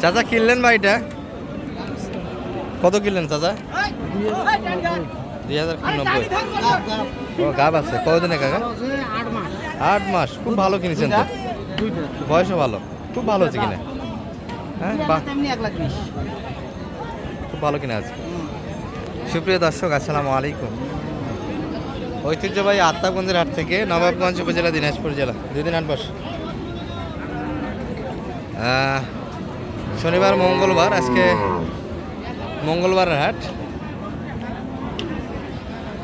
চাচা কিনলেন ভাইটা কত কিনলেন চাচা? 2090। ও গাব আছে কতদিনে কাকা? 8 মাস। খুব ভালো কিনেছেন তো, বয়সও ভালো, খুব ভালো হচ্ছে কিনে। হ্যাঁ বাহ, খুব ভালো কিনে আছে। সুপ্রিয় দর্শক আসসালামু আলাইকুম। ঐতিহ্যবাহী আত্মাগঞ্জের হাট থেকে নবাবগঞ্জ উপজেলা দিনাজপুর জেলা 2 দিন হাট বসে। শনিবার মঙ্গলবার, আজকে মঙ্গলবারের হাট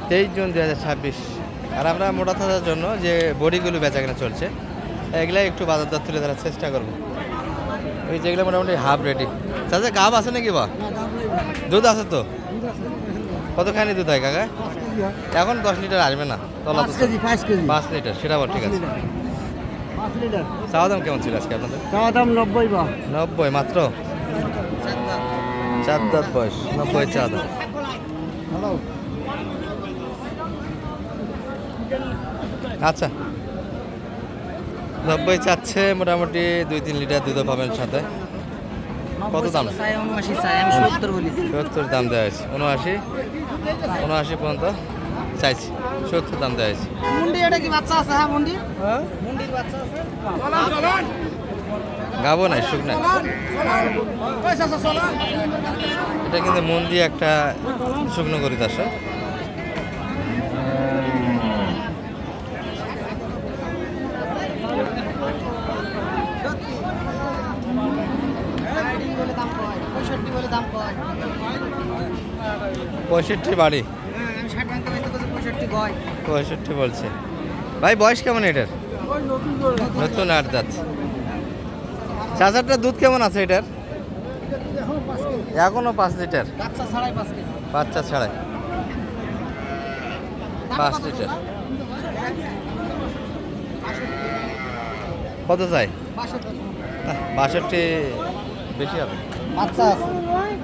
23 জুন 2026। আর আমরা মোটা থাকার জন্য যে বড়িগুলো বেচাকেনা চলছে এগুলাই একটু বাজার দর তুলে ধরার চেষ্টা করবো। ওই যেগুলো মোটামুটি হাফ রেডি। চাচা গাব আছে নাকি বা দুধ আছে তো? কতখানি দুধ হয় কাকা? এখন 10 লিটার আসবে না, তলা 5 লিটার, সেটা বল ঠিক আছে। চাওয়া দাম কেমন ছিল আজকে আপনাদের? চাওয়া দাম 90 বা 90 মাত্র। 4 দাঁত বয়স, 90 চা দাম। আচ্ছা 90 চাচ্ছে, মোটামুটি 2-3 লিটার দুধও পাবেন সাথে। কত দাম? 70 দাম দেওয়া হয়েছে। 79 পর্যন্ত চাইছি, 70 দাম দেওয়া হয়েছে। গাবো নাই, সুখ নাই। এটা কিন্তু মন দিয়ে একটা শুকনো করি তার সাথে। পঁয়ষট্টি বাড়ি, 65 বলছে ভাই। বয়স কেমন এটার? নতুন 8 দাঁত। চাচারটার দুধ কেমন আছে এটার? এখনো 5 লিটার, বাচ্চা ছাড়াই 5 লিটার। কত চাই? 62 বেশি হবে।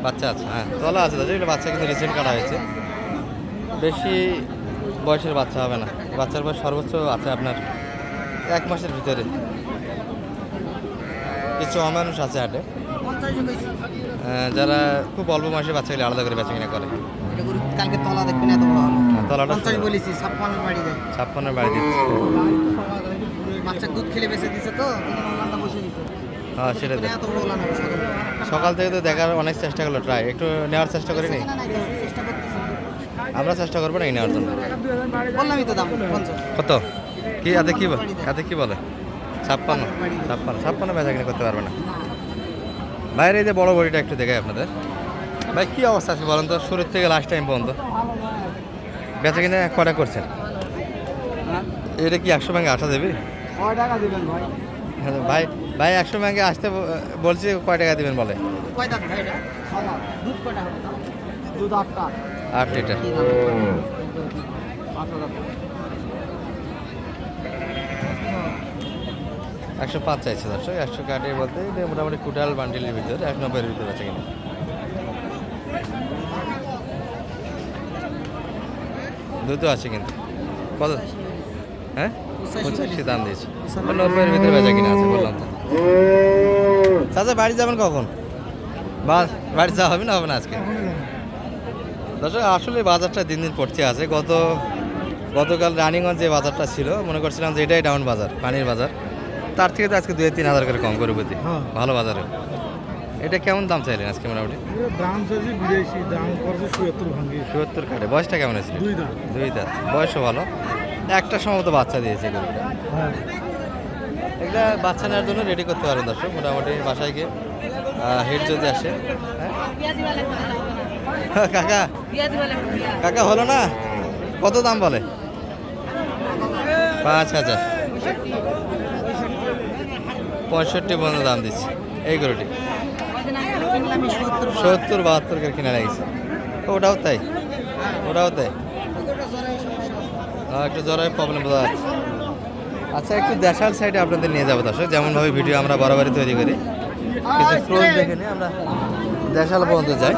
বাচ্চা আছে, হ্যাঁ তলা আছে দাদা। এগুলো বাচ্চা কিন্তু রিসেন্ট কাটা হয়েছে, বেশি বয়সের বাচ্চা হবে না। বাচ্চার বয়স সর্বোচ্চ আছে আপনার 1 মাসের ভিতরে। কিছু অমানুষ আছে হাটে যারা খুব অল্প মাসে বাচ্চাগুলি আলাদা করে বেচা কিনা করে। কালকে তলা দেখবেন এত বড় হলো। তলাটা 50 বলেছি, 56 বাড়ি দেয়। 56 বাড়ি দিচ্ছে। বাচ্চা দুধ খেলে বেঁচে দিছে তো ওলানটা বসে দিছে। হ্যাঁ সেটা তো। এত বড় ওলান হবে সকাল থেকে তো দেখার অনেক চেষ্টা করলো, ট্রাই একটু নেওয়ার চেষ্টা করি নি। চেষ্টা করতেছি, আমরা চেষ্টা করবো নাকি নেওয়ার জন্য? বললামই তো দাম 50। কত কি এতে কি বলে? 56 বেচা কিনা করতে পারবে না। বাইরে এই যে বড় বড়িটা একটু দেখাই আপনাদের। ভাই কি অবস্থা আছে বলেন তো, শুরুর থেকে লাস্ট টাইম পর্যন্ত বেচা কিনা কটা করছেন? এটা কি 100 ব্যাংকে আসা দেবে? কয় টাকা দিবেন ভাই? ভাই 100 ব্যাংকে আসতে বলছি, কয় টাকা দিবেন বলে? কয় দাম ভাই এটা? দুধ কয়টা? দুধ 8টা। 8 লিটার। 105 চাইছে দর্শক। 100 কাটে বলতে এটা মোটামুটি কুটাল বান্ডিলের ভিতরে 190 ভিতরে আছে কিনা। দুধও আছে কিন্তু। কত? হ্যাঁ 85 দাম দিয়েছে, 90 ভিতরে বেচা কিনা আছে বললাম তো। চাচা বাড়ি যাবেন কখন? বাড়ি যাওয়া হবে না, হবে না আজকে? দর্শক আসলে বাজারটা দিন দিন পড়তে আছে। গতকাল রানীগঞ্জ যে বাজারটা ছিল মনে করছিলাম যে এটাই ডাউন বাজার, পানির বাজার। তার থেকে তো আজকে 2-3 হাজার করে কম করে প্রতি ভালো বাজারে। এটা কেমন দাম চাইলেন আজকে? মোটামুটি দাম চাইছি 82, দাম করছে 70 কাটে। বয়সটা কেমন আছে? 2 দাঁত। বয়সও ভালো, একটা সম্ভবত বাচ্চা দিয়েছে গরুটা। এগুলা বাচ্চা নেওয়ার জন্য রেডি করতে পারবেন দর্শক, মোটামুটি বাসায় গিয়ে হেড যদি আসে। কাকা হলো না? কত দাম বলে? 5,000। 65 পর্যন্ত দাম দিচ্ছে এই গরুটি। 70-72 করে কিনা লাগছে। ওটাও তাই? একটু জ্বরের প্রবলেম বোঝা যাচ্ছে। আচ্ছা একটু দেশাল সাইডে আপনাদের নিয়ে যাবো দর্শক, যেমনভাবে ভিডিও আমরা বরাবরই তৈরি করি। কিছু ক্রোজ দেখে নিয়ে আমরা দেশাল পর্যন্ত যাই।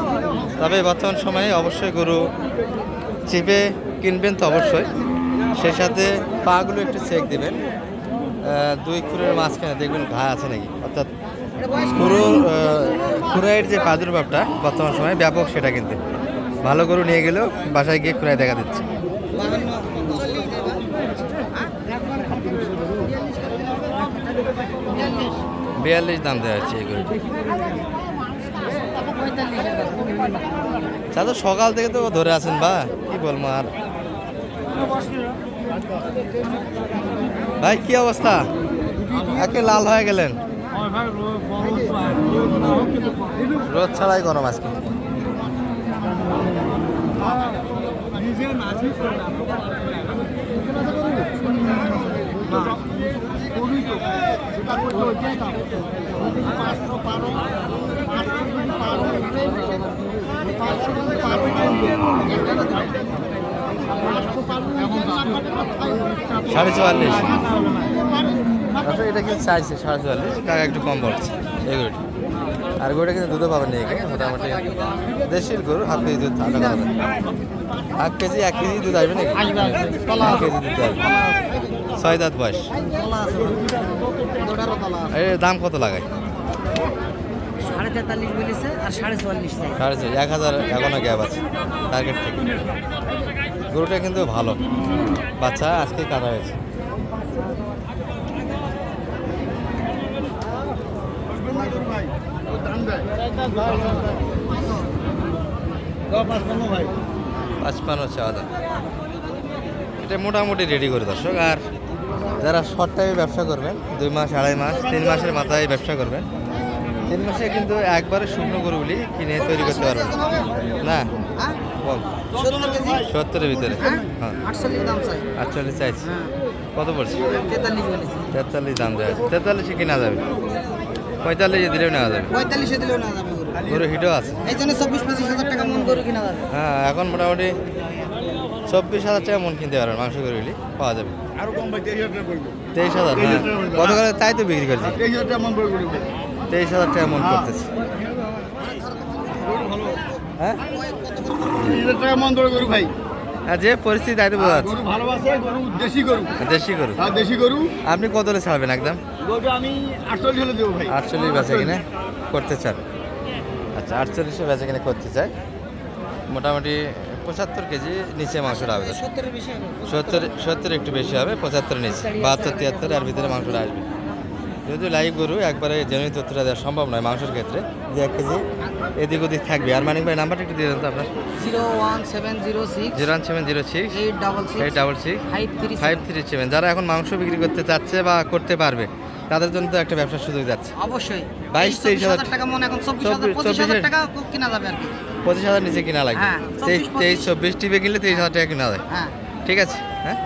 তবে বর্তমান সময়ে অবশ্যই গরু চিপে কিনবেন তো অবশ্যই, সেই সাথে পাগুলো একটু চেক দিবেন। 2 খুরের মাঝখানে দেখবেন ঘা আছে নাকি, অর্থাৎ পুরো খুরাইয়ের যে প্রাদুর্ভাবটা বর্তমান সময়ে ব্যাপক, সেটা কিন্তু ভালো গরু নিয়ে গেলেও বাসায় গিয়ে খুরাই দেখা দিচ্ছে। বিয়াল্লিশ দাম দেওয়া হচ্ছে এই গরুটি। চাচা সকাল থেকে তো ধরে আছেন বা কি বলবো আর। ভাই কি অবস্থা? একে লাল হয়ে গেলেন। রোদ ছাড়াই গরম আজকে। সাড়ে 44। আসলে এটা কিন্তু চাইছে 44, টাকা একটু কম বলছে এই গরুটি। আর গরুটা কিন্তু দুধও পাবেন না, মোটামুটি দেশির গরু, হাফ কেজি দুধ আশা করা যায়। হাফ কেজি 1 কেজি দুধ আসবে নাকি? 1 কেজি দুধ আসবে। 6 দাঁত বয়স। এর দাম কত লাগায়? 43.5 বলেছে আর 44.5 চাই। 4.5, 1000 এখনো গ্যাপ আছে টার্গেট থেকে। গরুটা কিন্তু ভালো, বাচ্চা আজকে কাটা হয়েছে। ভাই 55 চাওয়া দাম। এটা মোটামুটি রেডি করে দর্শক। আর যারা শর্ট টাইমে ব্যবসা করবেন, 2 মাস 2.5 মাস 3 মাসের মাথায় ব্যবসা করবেন, 3 মাসে কিন্তু একবারে শুকনো গরুগুলি কিনে তৈরি করতে পারবেন না। কম 70-এর ভিতরে। হ্যাঁ 48 দাম চাই। 48 চাইছি। কত পড়ছে? 43 বলেছে। 43 দাম দেওয়া আছে। 43 কিনা যাবে, 45 দিলেও নেওয়া যাবে। 45 দিলেও না যাবে গরু। গরু হিটও আছে। এই জন্য 24-25 হাজার টাকা মন গরু কিনা যাবে। হ্যাঁ এখন মোটামুটি 24,000 টাকা মন কিনতে পারবেন, মাংস গরুগুলি পাওয়া যাবে। আরো কম ভাই 23,000 টাকা পড়বে। 23,000। হ্যাঁ গতকালে তাই তো বিক্রি করছি। 23,000 টাকা মন পড়বে। 23,000 টাকা মন করতেছে। হ্যাঁ 23,000 টাকা মন ধরে গরু ভাই। আর যে পরিস্থিতি তাই তো বোঝা যাচ্ছে। গরু ভালোবাসে, গরু দেশি গরু। দেশি গরু। হ্যাঁ দেশি গরু। আপনি কত হলে ছাড়বেন একদম? গরু আমি 48 হলে দেবো ভাই। 48 বেচা কিনে করতে চান? আচ্ছা 48 বেচা কিনে করতে চাই। মোটামুটি 75 কেজি নিচে মাংসটা হবে। 70 এর বেশি হবে। 70 একটু বেশি হবে, 75 নিচে 72 73 আর ভিতরে মাংসটা আসবে। যেহেতু লাইভ গরু একবারে জেনুইন তথ্যটা দেওয়া সম্ভব নয় মাংসের ক্ষেত্রে, যে 1 কেজি এদিক ওদিক থাকবে। আর মানিক ভাই নাম্বারটা একটু দিয়ে দেন তো আপনার। 01706 01706 866 866 537। 537। যারা এখন মাংস বিক্রি করতে চাচ্ছে বা করতে পারবে, তাদের জন্য তো একটা ব্যবসার সুযোগ যাচ্ছে। অবশ্যই 22-23 হাজার টাকা মন এখন 25,000 টাকা কিনা যাবে আর কি। 25,000 নিচে কিনা লাগবে। হ্যাঁ, 23-24 টিপে কিনলে 23,000 টাকা কিনা যায়। হ্যাঁ ঠিক আছে। হ্যাঁ